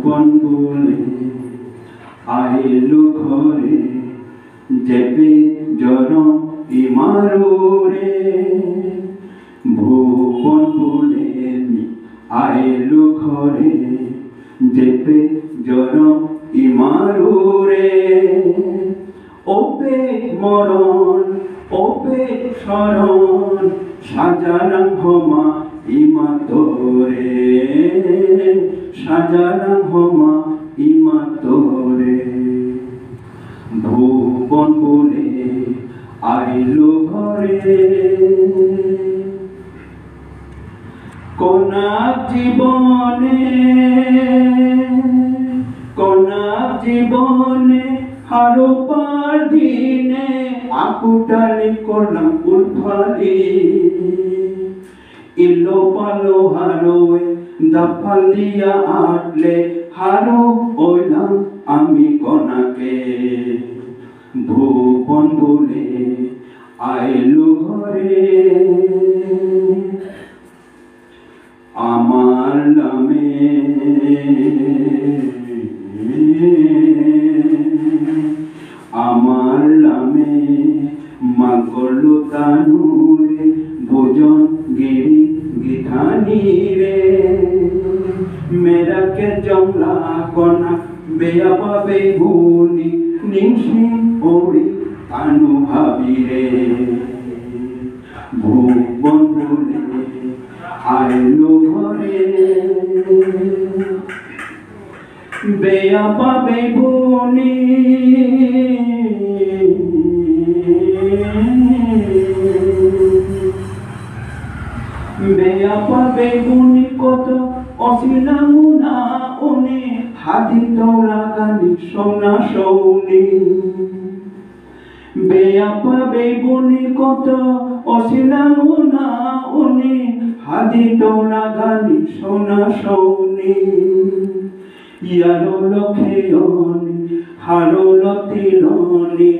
ভুবন বলে আইলু ঘরে যেবে জনম ইমারুরে ভুবন বলে আইলু ঘরে যেবে জনম ইমারুরে ওপে মরণ ওপে শরণ সাজারাম হোমা ইমাতরে সাজারাম হোমা ইমাতরে ভুবন বলে আইলো ঘরে কোনাক জীবনে হারোপার দিনে আকুটালি করলাম উলফালি ইলো পালো হারোয় দফালিয়া আটলে হারো ওইলাম আমি কোনাকে ভুবন বলে আইলু ঘরে আমার নামে আমার নামে মাগলু তানুরে ভোজন গিরি গিধানি রে মেরা কে জমলা কনা বেয়া পাবে ভুনি নিংসি ওড়ি তানু ভাবি রে ভুবন বলে আইলু ঘরে বেয়া পাবে ভুনি বেয়া পাবে ভুনি কত অসিলা মুনা উনি হাতি তোলা গানি সোনা সৌনি বেয়া পাবে ভুনি কত অসিলা মুনা উনি হাতি তোলা গানি সোনা সৌনি ইয়ারো লক্ষেয়নি হারো লতিলনি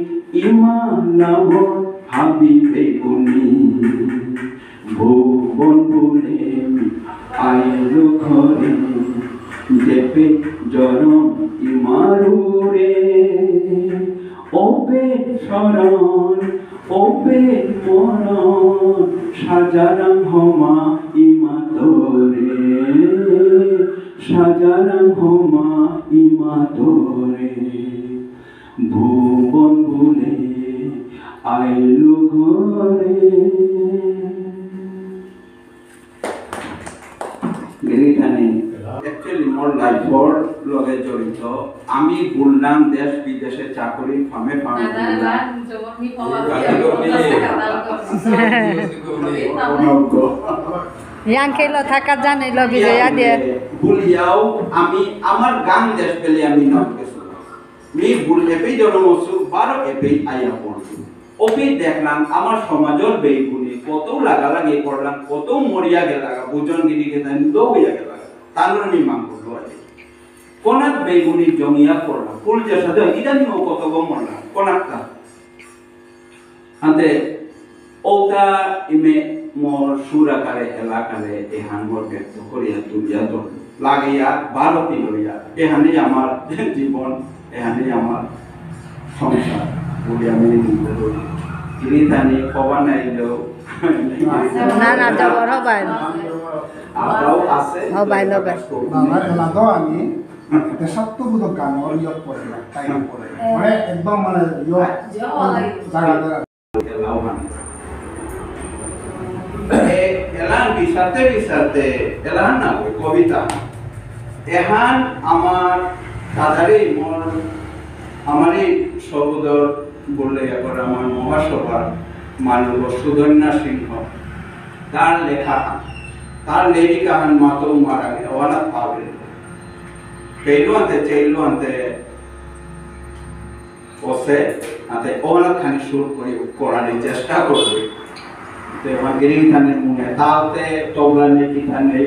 ইমানাম হাবিবে গুনি ভুবন বলে আইলু ঘরে যেবে জনম ইমারুরে ওপে শরণ ওপে মরণ সাজারাম হোমা ইমাতরে সাজারাম হোমা ইমাতরে ভুবন বলে আইলু ঘরে গিরিধানে অ্যাকচুয়ালি মোর লাইফর লগে জড়িত আমি বললাম দেশ বিদেশে চাকরি ফামে ফামে ইয়াংকেলো থাকা জানে লবি জয়া দে ভুলিয়াও আমি আমার গান দেশ পেলে আমি নাম গেছো মি ভুল এপেই জন্মসু 12 এপেই আয়া পড়ছি ওপি দেখলাম আমার সমাজের বেগুনি কত লাগালাগি করলাম কত মরিয়া গেলা বুজন গিরি গেলাম দৌড়িয়া গেলা তানর আমি মান করলো আজ কোনাক বেগুনি জমিয়া পড়লাম ফুল যে সাথে ইদানি ও কত গো মরলাম কোনাকটা আতে ওটা ইমে মোর সুরাকারে এলাকারে এহান মোর ব্যক্ত করিয়া তুলিয়া তো লাগিয়া ভারতী লইয়া এহানে আমার জীবন এহানে আমার সংসার বলে আমি নিতে ধরি গিরিধানে কবা নাইলো না না যাবর হবাই আবাও আছে হবাই লবে আমার এলাকাও আমি দেশাত্মবোধক গান ইয়ত পড়ে না তাই পড়ে মানে একদম মানে জায়গা এলাও মানে এলান বিসাতে এলান না কবিতা এহান আমার দাদারে মোর আমারই সহোদর বললে একবার আমার মহাসভার মানব সুধন্যা সিংহ তার লেখা তার লেখিকা হন মাতো মারা গে অনাথ পাবে পেলুয়ান্তে চেলুয়ান্তে ওসে আতে অনাথ খানি সুর করে করার চেষ্টা করবে তে গিরিধানের মনে তাতে তবলা নেই গীতা নেই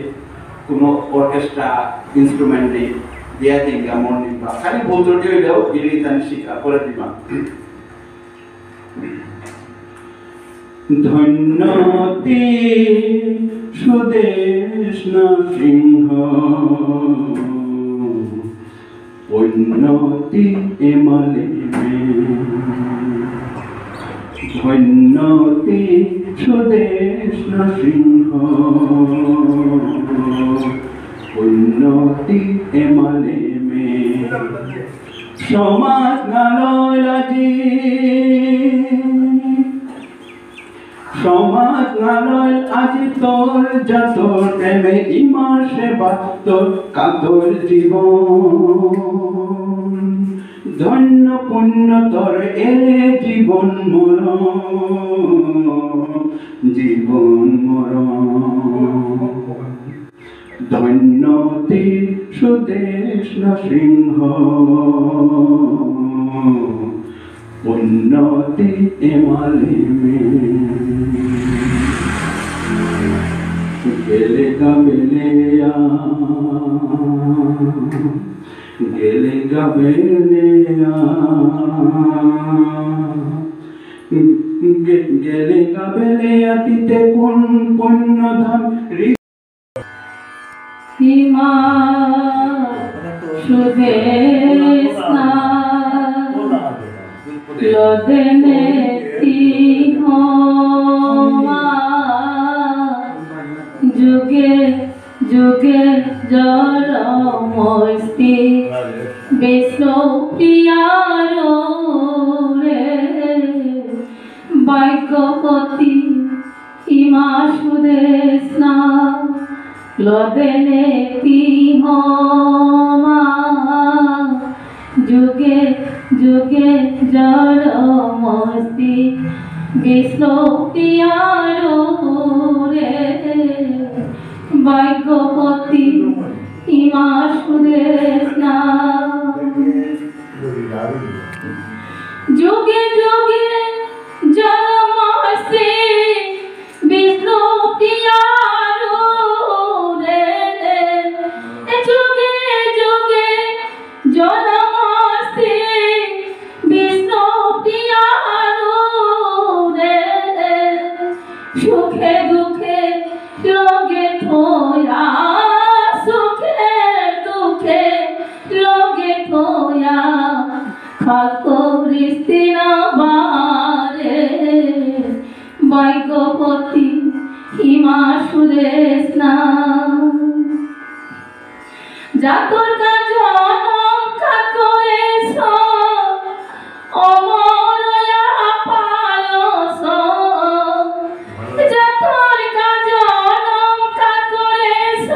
কোনো অর্কেস্ট্রা ইনস্ট্রুমেন্ট নেই দিয়া দিবা মন দিবা খালি বলতে হইলেও গিরিধান শিক্ষা করে দিবা ধন্যতি সুদেশ সিংহ উন্নতি এমালে ধন্যতি সুদেশ নৃসিংহ উন্নতি এমালে সমাজ গালয় আজি সমাজ গালয় আজি তোর যতর প্রেমে ইমার সেবা তোর কাতর জীবন ধন্য পুণ্য তোর এলে জীবন মরণ ধন্যতি সুদেশ নৃসিংহ উন্নতি এমালে গেলে গাবেলেয়া গেলে গাবেলেয়া গেলে গাবেলেয়া তিতে কোন পুণ্য ধাম হিমা সুদেশ না লদেনে তিহমা যুগে যুগে জল মস্তি বিষ্ণু প্রিয়ার রে ভাগ্যপতি হিমা সুদেশ না লদেনে তিহমা যুগে যুগে জল মস্তি বিষ্ণু প্রিয়ার রে ভাগ্যপতি হিমা সুদেশ না যুগে যুগে জল মস্তি বিষ্ণু প্রিয়ার রে যুগে যুগে জল মস্তি বিষ্ণু প্রিয়ার রে সুখে দুঃখে লোকে থোয়া সুখে দুঃখে লোকে থোয়া খাকরিস্তি না বারে ভাগ্যপতি হিমা সুদেশ না যাতর কাজ করেছ অমরয়া পালস যাতর কাজ করেছ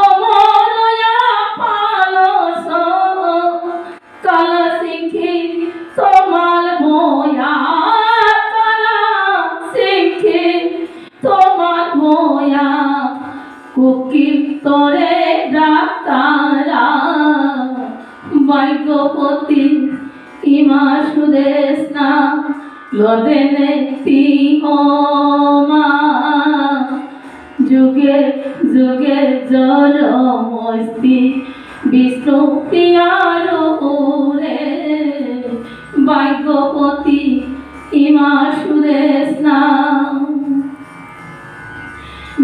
অমরয়া পালস কালা শিখি তোমার মোয়া কালা শিখি তোমার মোয়া কুকি তোরে ডাক্তারা ভাগ্যপতি হিমা সুদেশ না লদেনে তিহমা যুগে যুগে জল মস্তি বিষ্ণু প্রিয়ার রে ভাগ্যপতি হিমা সুদেশ না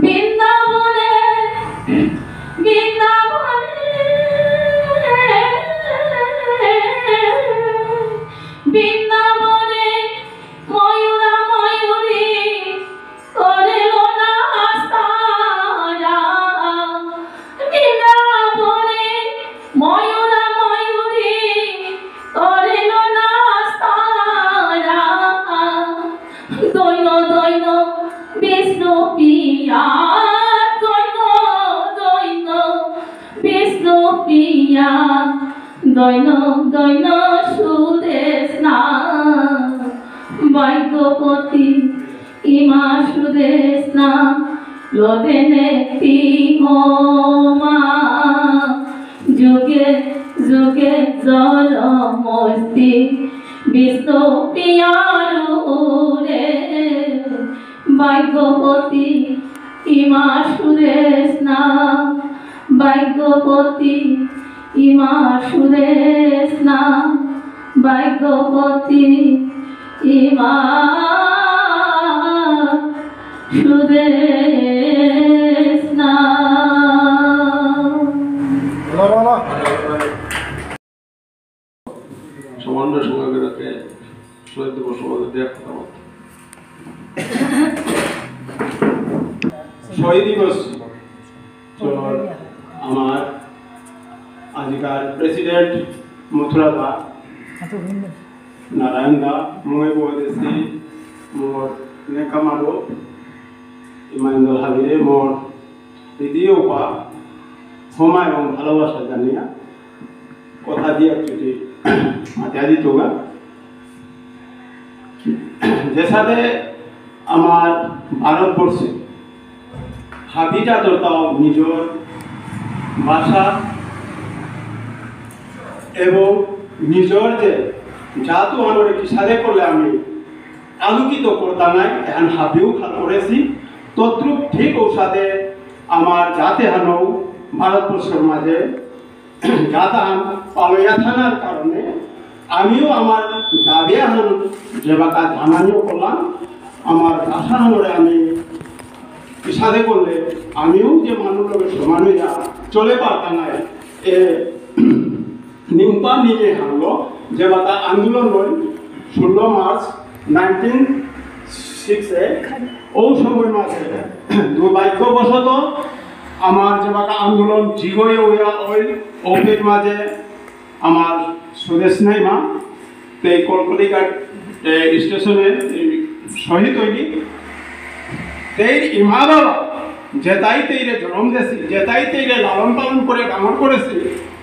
বৃন্দাবনে বৃন্দাবনে বৃন্দাবনে ময়ূরা ময়ূরী করেল না সারা বৃন্দাবনে ময়ূরা ময়ূরী করেল না সারা দৈন দৈন বিষ্ণু প্রিয়া দৈন দৈন বিষ্ণু প্রিয়া দৈন দৈন সুদেশ না ভাগ্যপতি হিমা সুদেশ না লদেনে তিহমা যুগে যুগে জল মস্তি বিষ্ণু প্রিয়ার রে ভাগ্যপতি হিমা সুদেশ না ভাগ্যপতি হিমা সুদেশ না ভাগ্যপতি হিমা সুদেশ না। সমন্বয় সঙ্গে শহীদ দিবস সমাজে দেওয়ার কথা বলতে শহীদ দিবস আমার আজিকার প্রেসিডেন্ট মথুরা দা নারায়ণ দা মই বহদেশি মোর নেকামারো ইমানুয়েল হাবিরে মোর দ্বিতীয় উপা ক্ষমা এবং ভালোবাসা জানিয়া কথা দিয়ে একচুটি মাথায় দিত যে সাথে আমার ভারতবর্ষে হাবিটা দরকার নিজের ভাষা এবং নিজের যে জাতু আমার কি সাথে করলে আমি আলোকিত করতাম নাই এখন হাবিও খাল করেছি তদ্রুপ ঠিক ওর সাথে আমার জাতে হানও ভারতবর্ষের মাঝে জাতান পালয়া থানার কারণে আমিও আমার দাবি হান যে বাকা জানানিও করলাম আমার ভাষা হানরে আমি সাথে করলে আমিও যে মানুষের সমান হইয়া চলে পারতাম না এ নিম্পা নিয়ে হানলো যে বাতা আন্দোলন হল 16 মার্চ 1906 ও সময় মাঝে দুর্ভাগ্যবশত আমার যে বাতা আন্দোলন জিগয়ে হইয়া ওই ওদের মাঝে আমার সুদেশ নাই মা তো এই কলকাতা স্টেশনে শহীদ হইলি তেই ইমা বাবা যেটাই তেইরে জন্ম দিয়েছি যেটাই তেইরে লালন পালন করে ডাঙর করেছি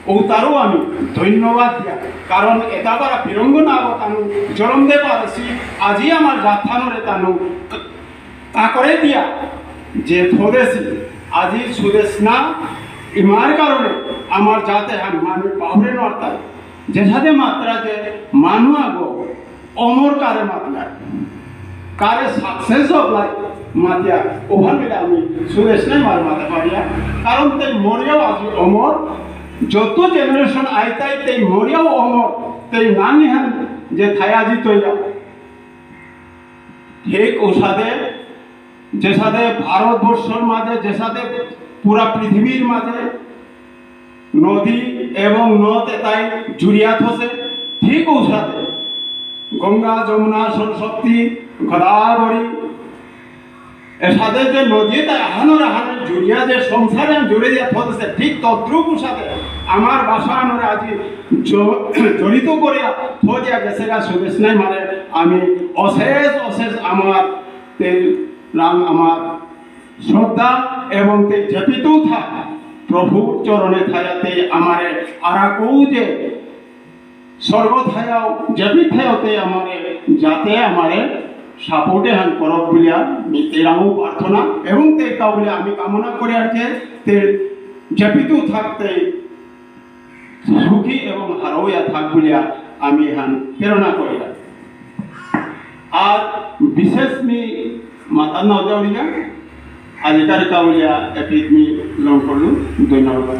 ও তারও আমি ধন্যবাদ দিয়া কারণ এটা পারা বীরঙ্গনা তানু জন্ম দে পারছি আজি আমার যাত্রানরে তানু তা করে দিয়া যে থদেছি আজি সুদেশ না ইমার কারণে আমার যাতে আমি পাহরে নর্তাই যে সাথে মাত্রা যে মানু আগো অমর কারে মাতলা কারে সাকসেস অফ লাইফ মাতিয়া ওখান থেকে আমি সুরেশ নাই মার মাথা পারিয়া কারণ তাই মরিয়াও আজি অমর যত জেনারেশন আইতাই তাই মরিয়াও অমর তাই নানি হান যে থায়াজি তৈয়া ঠিক ও সাথে যে সাথে ভারতবর্ষের মাঝে যে সাথে পুরা পৃথিবীর মাঝে নদী এবং নদ তাই জুড়িয়া থসে ঠিক ও সাথে গঙ্গা যমুনা সরস্বতী গোদাবরী এর সাথে যে নদী তাই আহানোর আহানোর জুড়িয়া যে সংসারে জুড়ে দিয়া থসে ঠিক তদ্রুপ সাথে আমার ভাষা আনোর আজি জড়িত করিয়া থিয়া গেছে গা সুদেশ নাই মানে আমি অশেষ অশেষ আমার নাম আমার শ্রদ্ধা এবং তে জপিতেও থাক প্রভুর চরণে থায়াতে আমারে আরা কৌ যে স্বর্গ থায়াও জপি থায়াতে আমারে যাতে আমারে সাপোর্টে হান করব বলিয়া এরাও প্রার্থনা এবং তে কাউলে আমি কামনা করি আর যে তে জপিতেও থাকতে সুখী এবং হারোয়া থাক বলিয়া আমি হান প্রেরণা করি আর বিশেষ মি মাতা নজরিয়া আজিকার কাউলিয়া এপিট মি লং করলু ধন্যবাদ।